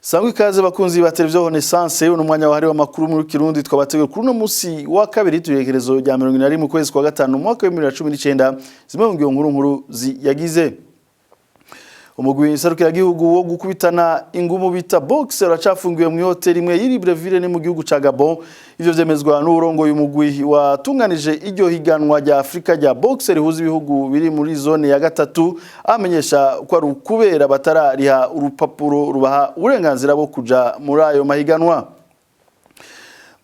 Sangwa ikaze bakunzi ba televiziyo Renaissance n'umwanya wahari w'amakuru muri Kirundi twabategura kuri no musi wa kabiri tuyegerezo rya 20 mu kwezi kwa gatanu mu mwaka wa 2019 zimwe mu nkuru yagize umugwi sarukira gihugu wo gukubitana ingumu bita boxer acafungiwe mu hotel imwe yiri Breville ni mu gihugu ca Gabon ivyo vyemezwa n'urongo y'umugwi watunganije iryo higanwa rya Afrika rya boxer huza ibihugu biri muri zone ya gatatu amenyesha ko ari kubera batarariha urupapuro rubaha uburenganzira bwo kuja muri ayo mahiganwa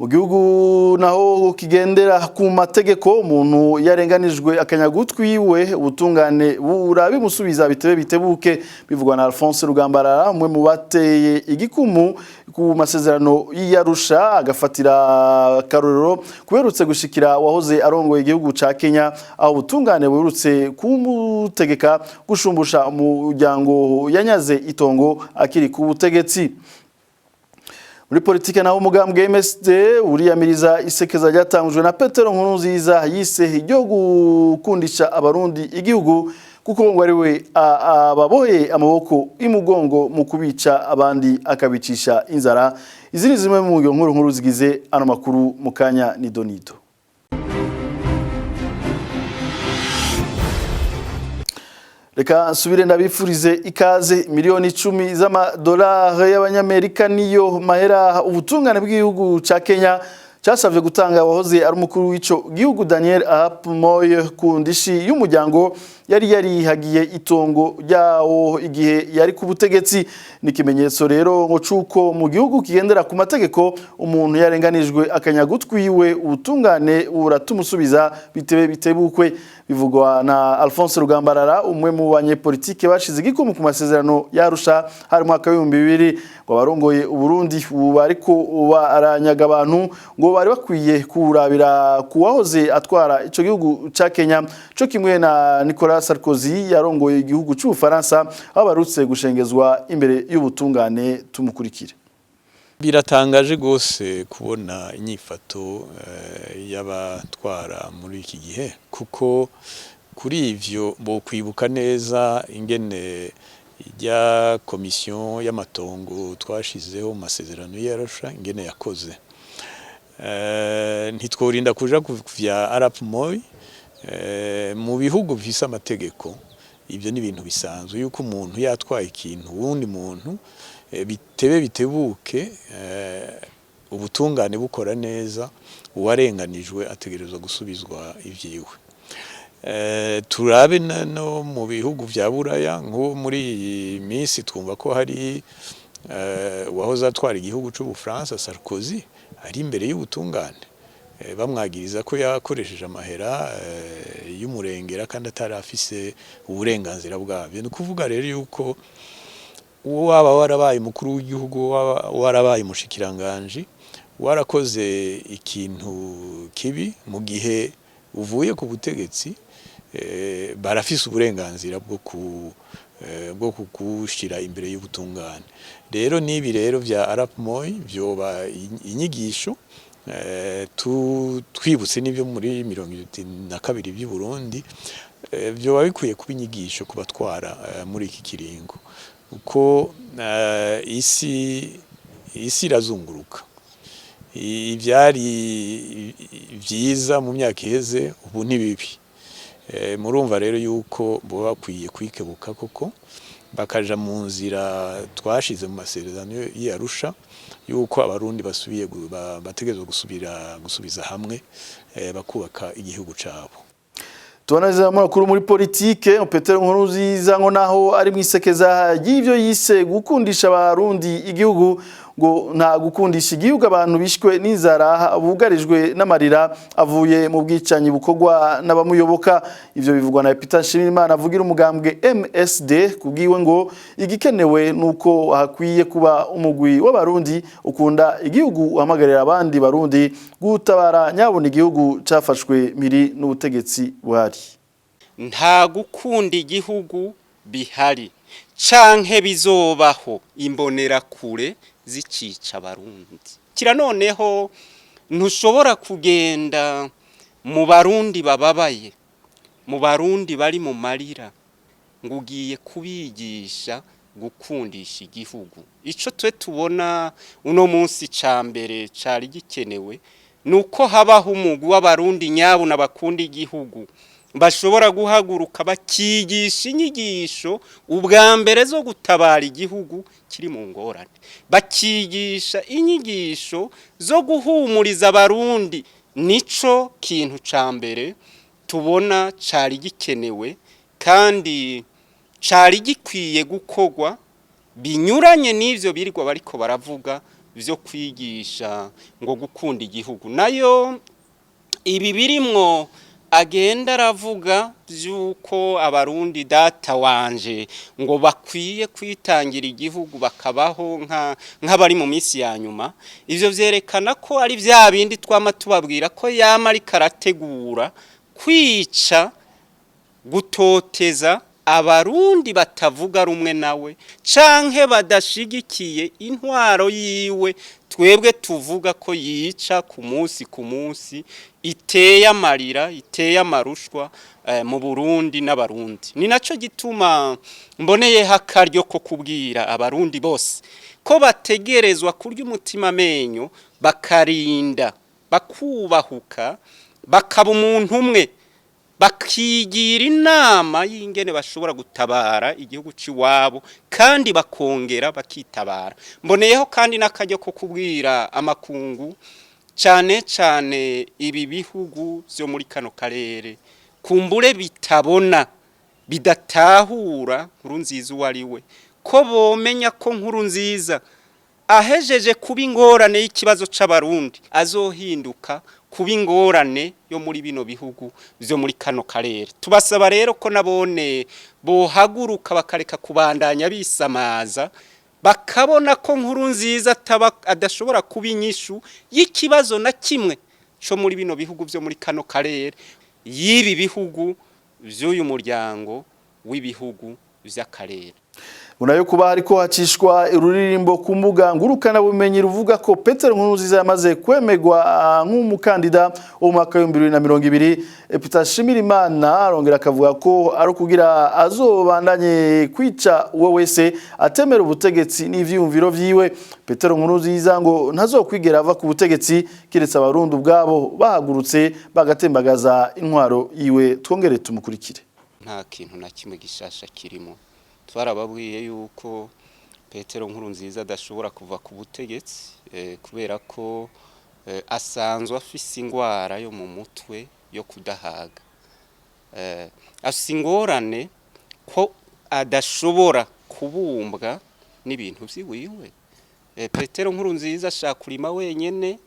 mu gihugu naho kigendera ku mategeko umuntu yarenganijwe akanyagutwi iwe ubutungane burabimusubiza bitebuke bivugwa na Alphonse Rugambarara umwe mu bateye igikumu ku masezerano y'Arusha agafatira karorero kuberutse gushikira wahoze arongoye igihugu ca Kenya aho ubutungane burutse kumutegeka gushumbusha umuryango yanyaze itongo akiri ku butegetsi. Muri politike naho umugambwe MSD uriyamiriza isekeza ryatangujwe na Petero Nkurunziza yise iryo gukundisha abarundi igihugu kuko ngo ari we ababoye amaboko imugongo mu kubica abandi akabicisha inzara. Izindi zimwe mu nkuru zigize ano makuru mukanya ni Donido. Reka nsubire ndabifurize ikaze miliyoni 10 z'amadolari y'abanyamerika niyo mahera ubutungane bw'igihugu ca Kenya cyasavye gutanga wahoze ari umukuru w'ico gihugu Daniel Arap Moi ku ndishi y'umuryango yari hagiye itongo ryawo igihe yari ku butegetsi. Nikimenyetso rero ngo cuko mu gihugu kigendera ku mategeko umuntu yarenganijwe akanyagutwi iwe ubutungane buratumusubiza bitebukwe bivugwa na Alphonse Rugambarara umwe mu banyepolitike bashize igikumu ku masezerano y'Arusha hari mwaka wa 2000 ngo barongoye Uburundi bariko baranyaga abantu ngo bari bakwiye kurabira kuwahoze atwara ico gihugu ca Kenya co kimwe na Nicolas Sarkozy yarongoye igihugu cy'u Faransa abarutse gushengezwa imbere y'ubutungane tumukurikire. Biratangaje gose kubona inyifato y'abatwara muri iki gihe kuko kuri ivyo bo kwibuka neza ingene ya komisiyo y'amatongo twashizeho masezerano y'Arusha ingene yakoze ntitworinda kuja kuvya Arap Moi mu bihugu bifise amategeko ibyo ni ibintu bisanzwe yuko umuntu yatwaye ikintu wundi muntu bitebuke ubutungane bukora neza uwarenganijwe ategerezwa gusubizwa ivyiwe. Turabe no mu bihugu vya Buraya nko muri minsi twumva ko hari wahoze atwara igihugu cy'u Faransa Sarkozy ari imbere y'ubutungane bamwagiriza ko yakoresheje amahera y'umurengera kandi atari afise uburenganzira bwabyo. Ni kuvuga rero yuko waba warabaye mukuru w'igihugu warabaye mushikiranganje warakoze ikintu kibi mu gihe uvuye ku butegetsi barafise uburenganzira bwo kugushira imbere y'ubutungane. Rero nibi rero vya Arap Moi byoba inyigisho twibutse n'ibyo muri 2022 by'u Burundi byoba bikwiye kuba inyigisho kubatwara muri iki kiringo uko isi irazunguruka. Ivyari vyiza mu myaka iheze ubu ni bibi. Murumva rero yuko bo bakwiye kwikebuka koko bakaja mu nzira twashize mu masezerano y'Arusha yuko abarundi basubiye bategerezwa gusubiza hamwe bakubaka igihugu cabo. Tuanaza makuru muri politike Petero Nkurunziza ngo naho ari mwisekeza y'ivyo yise gukundisha abarundi igihugu ngo nta gukundisha igihugu abantu bishwe n'inzara bugarijwe n'amarira avuye mu bwicanyi bukogwa n'abamuyoboka. Ivyo bivugwa na Peter Nshimiyimana avugira umugambwe MSD kugiwe ngo igikenewe nuko hakwiye kuba umugwi w'abarundi ukunda igihugu uhamagarira abandi barundi gutabara nyabona igihugu cafashwe miri n'ubutegetsi buhari. Nta gukunda igihugu bihari canke bizobaho imbonera kure zicica abarundi. Kira noneho ntushobora kugenda mu barundi bababaye mu barundi bari mu marira ngugiye kubigisha gukundisha igihugu. Ico twe tubona uno munsi ca mbere cari gikenewe nuko habaho umugwi w'abarundi nyabo n'abakunda igihugu bashobora guhaguruka bakigisha inyigisho ubwa mbere zo gutabara igihugu kiri mu ngorane, bakigisha inyigisho zo guhumuriza abarundi. Nico kintu ca mbere tubona cari gikenewe kandi cari gikwiye gukorwa binyuranye n'ivyo birirwa bariko baravuga vyo kwigisha ngo gukunda igihugu. Nayo ibi birimwo agenda aravuga vyuko abarundi data wanje ngo bakwiye kwitangira igihugu bakabaho nk'abari mu minsi ya nyuma, ivyo vyerekana ko ari vya bindi twama tubabwira ko yama ari karategura kwica, gutoteza abarundi batavuga rumwe nawe canke badashigikiye intwaro yiwe. Twebwe tuvuga ko yica ku munsi iteye amarira, iteye amarushwa mu Burundi n'abarundi. Ni naco gituma mboneyeho akaryo ko kubwira abarundi bose ko bategerezwa kurya umutima menyo, bakarinda, bakubahuka, bakaba umuntu umwe, bakigira inama y'ingene bashobora gutabara igihugu ciwabo kandi bakongera bakitabara. Mboneyeho kandi n'akaryo ko kubwira amakungu cane cane ibi bihugu vyo muri kano karere kumbure bitabona, bidatahura Nkurunziza uwariwe, ko bomenya ko Nkurunziza ahejeje kuba ingorane y'ikibazo c'abarundi azohinduka kuba ingorane yo muri bino bihugu vyo muri kano karere. Tubasaba rero ko nabone bohaguruka bakareka kubandanya bisamaza, bakabona ko Nkurunziza adashobora kuba inyishu y'ikibazo na kimwe cyo muri bino bihugu vyo muri kano karere, y'ibi bihugu vy'uyu muryango w'ibihugu vy'akarere. Unayo kuba hariko hacishwa ururirimbo ku mbuga ngurukana bumenyi ruvuga ko Petero Nkurunziza yamaze kwemegwa nk'umukandida wo mu mwaka wa 2020. Peter Shimirimana arongera akavuga ko ari kugira azobandanye kwica uwo wese atemera ubutegetsi n'ivyumviro vyiwe. Petero Nkurunziza ngo ntazokwigera ava ku butegetsi kiretse abarundi ubwabo bahagurutse bagatembagaza intwaro yiwe. Twongere tumukurikire. Nta kintu na kimwe gishasha kirimo. Twarababwiye yuko Petero Nkurunziza adashobora kuva ku butegetsi kubera ko asanzwe afise ingwara yo mu mutwe yo kudahaga. Afise ingorane ko adashobora kubumbwa n'ibintu vyiwiwe. Petero Nkurunziza ashaka kurima wenyene,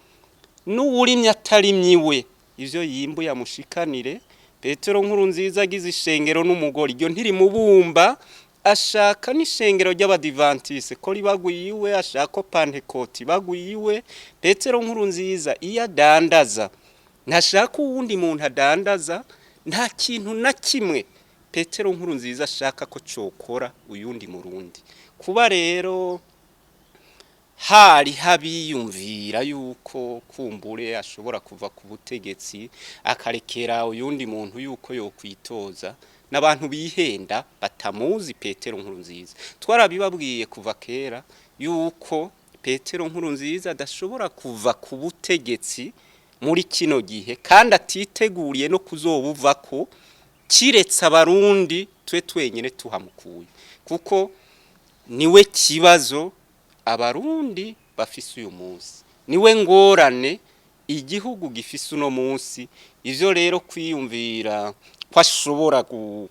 n'uwurimye atarimyiwe ivyo yimbuye amushikanire. Petero Nkurunziza agize ishengero n'umugore iryo ntirimubumba, ashaka n'ishengero ry'abadivantiste ko ribagwiwe, ashaka Pentecote bagwiwe. Petero Nkurunziza iyo adandaza ntashaka uwundi muntu adandaza, nta kintu na kimwe Petero Nkurunziza ashaka ko cokora uyundi murundi. Kuba rero hari habiyumvira yuko kumbure ashobora kuva ku butegetsi akarekera uyundi muntu yuko yokwitoza, n'abantu bihenda batamuzi Petero Nkurunziza. Twarabibabwiye kuva kera yuko Petero Nkurunziza adashobora kuva ku butegetsi muri kino gihe kandi atiteguriye no kuzobuvako kiretse abarundi twe twenyene tuhamukuye, kuko niwe kibazo abarundi bafise uyu munsi, niwe ngorane igihugu gifise uno munsi. Ivyo rero kwiyumvira ko ashobora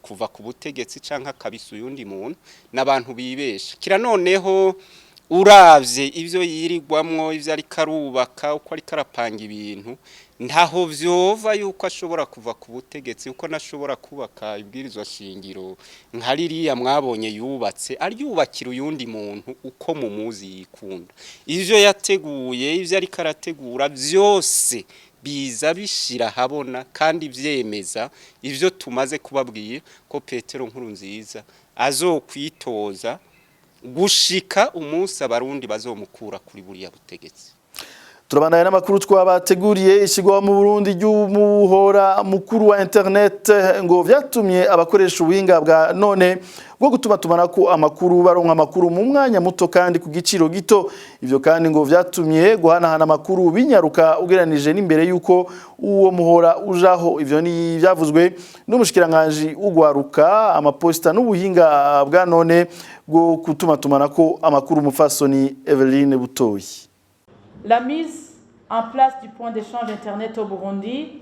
kuva ku butegetsi canke akabisa uyundi muntu n'abantu bibesha. Kira noneho uravye ivyo yirigwamwo, ivyo ari karubaka, uko ari karapanga ibintu, ntaho vyova yuko ashobora kuva ku butegetsi, uko nashobora kubaka ibwirizwa shingiro nka ririya mwabonye yubatse aryubakira uyundi muntu uko mumuzi yikunda. Ivyo yateguye, ivyo ari karategura vyose biza bishira habona kandi vyemeza ivyo tumaze kubabwiye ko Petero Nkurunziza azokwitoza gushika umunsi abarundi bazomukura kuri buriya butegetsi. turabandanya n'amakuru twabateguriye ishyirwaho mu Burundi ry'umuhora mukuru wa internet ngo vyatumye abakoresha ubuhinga bwa none bwo gutumatumanako amakuru baronka amakuru mu mwanya muto kandi ku giciro gito. Ivyo kandi ngo vyatumye guhanahana amakuru binyaruka ugeranije n'imbere yuko uwo muhora ujaho. Ivyo ni vyavuzwe n'umushikiranganje ugwaruka amaposta n'ubuhinga bwa none bwo gutumatumanako amakuru mufasoni Eveline Butoyi. La mise en place du point d'échange Internet au Burundi,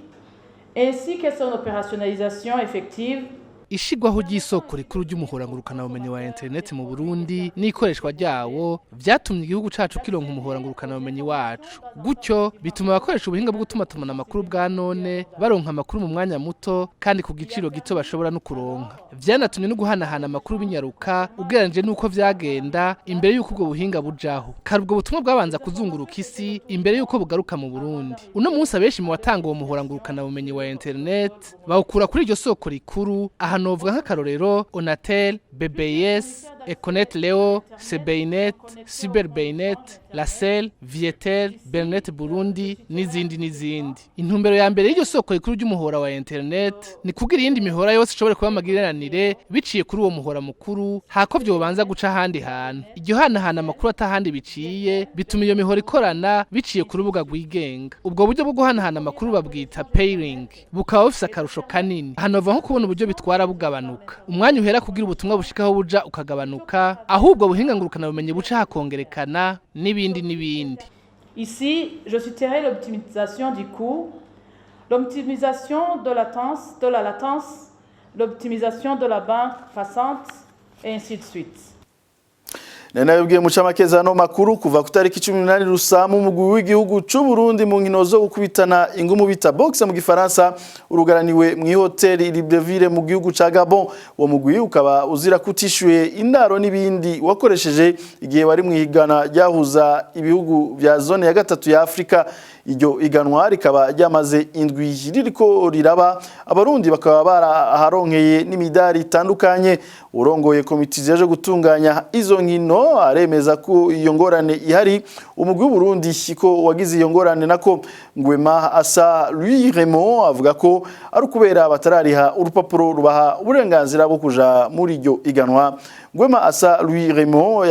ainsi que son opérationnalisation effective, ishigwaho ry'isoko rikuru ry'umuhora ngurukanabumenyi wa internet mu Burundi n'ikoreshwa ryawo vyatumye igihugu cacu kironka umuhora ngurukanabumenyi wacu. Gutyo bituma abakoresha ubuhinga bwo gutumatumana amakuru bwa none baronka amakuru mu mwanya muto kandi ku giciro gito bashobora no kuronka. Vyanatumye no guhanahana amakuru binyaruka ugeranije nuko vyagenda imbere yuko ubwo buhinga bujaho. Kari ubwo butumwa bwabanza kuzunguruka isi imbere yuko bugaruka mu Burundi. Uno munsi abenshi mu batanga uwo muhora ngurukanabumenyi wa internet bawukura kuri iryo soko rikuru novuga nk'akarorero Onatel, BBS, Econet Leo, Sebeinet, Cyberbeinet, Lacel, Vietel, Bernet Burundi n'izindi. Intumbero ya mbere y'iryo soko rikuru ry'umuhora wa internet ni kugira iyindi mihora yose ishobore kuba magiranire biciye kuri uwo muhora mukuru hako vyobanza guca ahandi hantu. Iryo hanahana amakuru atahandi biciye bituma iyo mihora ikorana biciye ku rubuga rwigenga. Ubwo buryo bwo guhanahana amakuru babwita pairing bukaba bufise akarusho kanini. Hanova nko kubona uburyo bitwara bugabanuka. Umwanya uhera kugira ubutumwa bushikaho buja ukagabanuka ahubwo buhinga ngurukanabumenyi buca hakongerekana n'ibindi. Ici, je citerai l'optimisation du coût, l'optimisation de la latence, l'optimisation de la bande passante et ainsi de suite. Nenabibwiye mucamakeza makuru kuva ku tariki 18 Rusamu umugwi w'igihugu c'u Burundi mu nkino zo gukubitana ingumu bita boxe mu gifaransa urugaraniwe mu hoteli Libreville mu gihugu ca Gabon. Uwo mugwi ukaba uzira kutishuye indaro n'ibindi wakoresheje igihe wari mu higana ryahuza ibihugu vya zone ya gatatu ya Afrika. Iryo iganwa rikaba ryamaze indwi ririko riraba abarundi bakaba baraharonkeye n'imidari itandukanye. Urongoye komite zije gutunganya izo nkino aremeza ko iyo ngorane ihari. Umugwi w'Uburundi ko wagize iyo ngorane nako Ngwema Asa Louis Raymond avuga ko ari kubera batarariha urupapuro rubaha uburenganzira bwo kuja muri iryo iganwa. Ngwema Asa Louis Raymond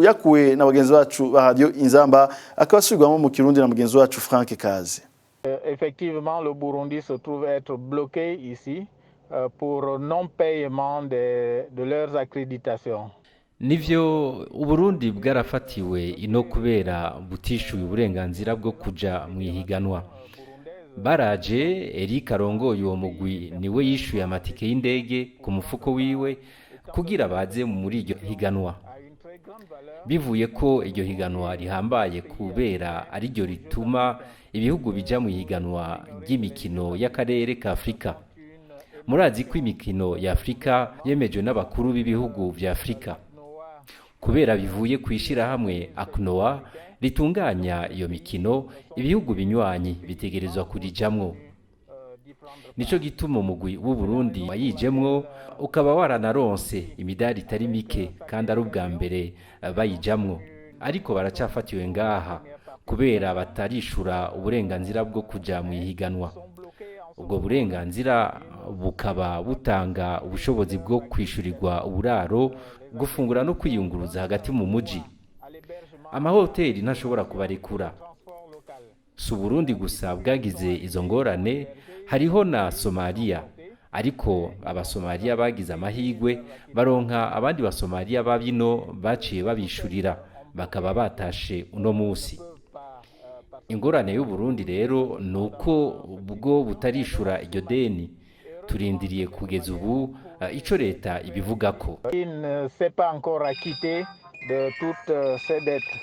yakuwe na bagenzi bacu ba Radio Inzamba akabasubirwamo mu Kirundi na mugenzi wacu Frank Kaze. Effectivement, le Burundi se trouve être bloqué ici pour non-paiement de leurs accréditations. Nivyo Uburundi bwarafatiwe ino kubera butishuye uburenganzira bwo kuja mu ihiganwa. Baraje Eric Arongoye uwo mugwi niwe yishuye amatike y'indege ku mufuko wiwe kugira baze muri iryo higanwa. Bivuye ko iryo higanwa rihambaye kubera ari ryo rituma ibihugu bija mu higanwa ry'imikino y'akarere ka Afrika. Murazi ko imikino ya Afrika yemejwe n'abakuru b'ibihugu vya Afrika. Kubera bivuye kwishira hamwe ACNOA ritunganya iyo mikino, ibihugu binywanyi bitegerezwa kurijamwo. Nico gituma umugwi w'u Burundi wayijemwo ukaba waranaronse imidari itari mike kandi ari ubwa mbere bayijamwo. Ariko baracafatiwe ngaha kubera batarishura uburenganzira bwo kuja mu ihiganwa. Ubwo burenganzira bukaba butanga ubushobozi bwo kwishurirwa uburaro, gufungura no kwiyunguruza hagati mu muji. Amahoteli ntashobora kubarekura. Su Burundi gusa bwagize izo ngorane, hariho na Somalia. Ariko abasomalia bagize amahigwe baronka abandi basomalia babino baciye babishurira bakaba batashe uno musi. Ingorane y'u Burundi rero nuko ubwo butarishura iryo deni turindiriye kugeza ubu ico leta ibivugako. Il ne s'est pas encore acquitté de toutes ces dettes.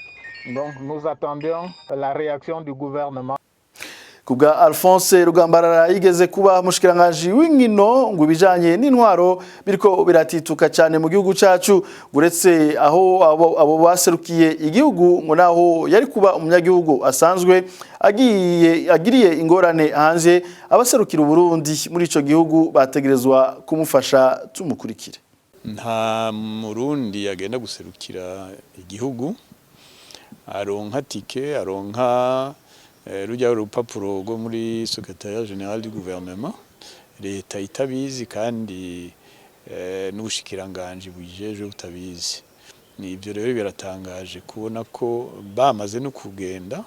Donc nous attendons la réaction du gouvernement. Kubwa Alphonse Rugambarara yigeze kuba mushikiranganje w'inkino ngo bijanye n'intwaro biriko biratituka cyane mu gihugu cacu buretse aho abo baserukiye igihugu ngo naho yari kuba umunyagihugu asanzwe agiriye ingorane hanze abaserukira Burundi muri ico gihugu bategerezwa kumufasha tumukurikire. Nta Murundi yagenda guserukira igihugu aronka tike aronka rujya urupapuro rwo muri Secrétariat Général du Gouvernement leta itabizi kandi n'ubushikiranganje bujeje butabizi. Nibyo rero biratangaje kubona ko bamaze no kugenda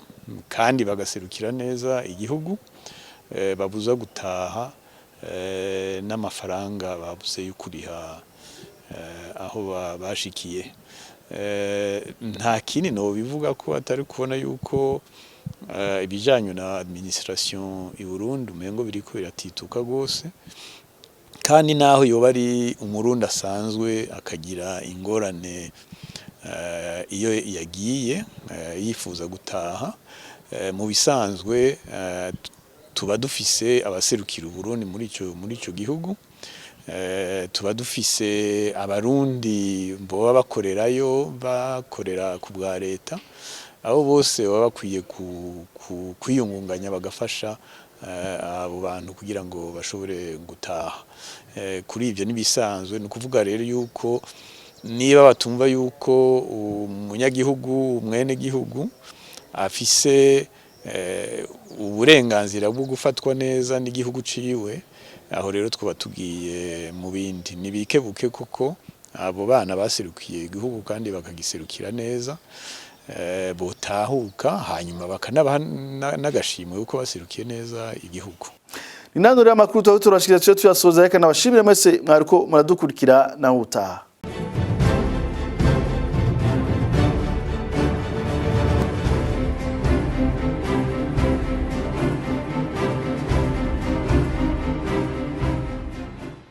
kandi bagaserukira neza igihugu babuza gutaha n'amafaranga babuze y'ukuriha aho bashikiye. Nta kindi no bivuga ko atari kubona yuko ibijanye na administration i Burundi umengo biriko biratituka gose, kandi naho yoba ari umurundi asanzwe akagira ingorane iyo yagiye yifuza gutaha, mu bisanzwe tuba dufise abaserukira Burundi muri ico gihugu, tuba dufise abarundi boba bakorerayo bakorera ku bwa leta, abo bose baba bakwiye kwiyungunganya bagafasha abo bantu kugira ngo bashobore gutaha. Kuri ibyo nibisanzwe ni ukuvuga rero yuko niba batumva yuko umunyagihugu mwene gihugu afise uburenganzira bwo gufatwa neza n'igihugu ciwe, aho rero twaba tugiye mu bindi nibikebuke kuko abo bana baserukiye igihugu kandi bakagiserukira neza, botahuka hanyuma bakanabaha n'agashimwe uko baserukiye neza igihugu. Ni nandore amakuru turashikira tuyasoza reka nabashimire mwese mwariko muradukurikira na utaha.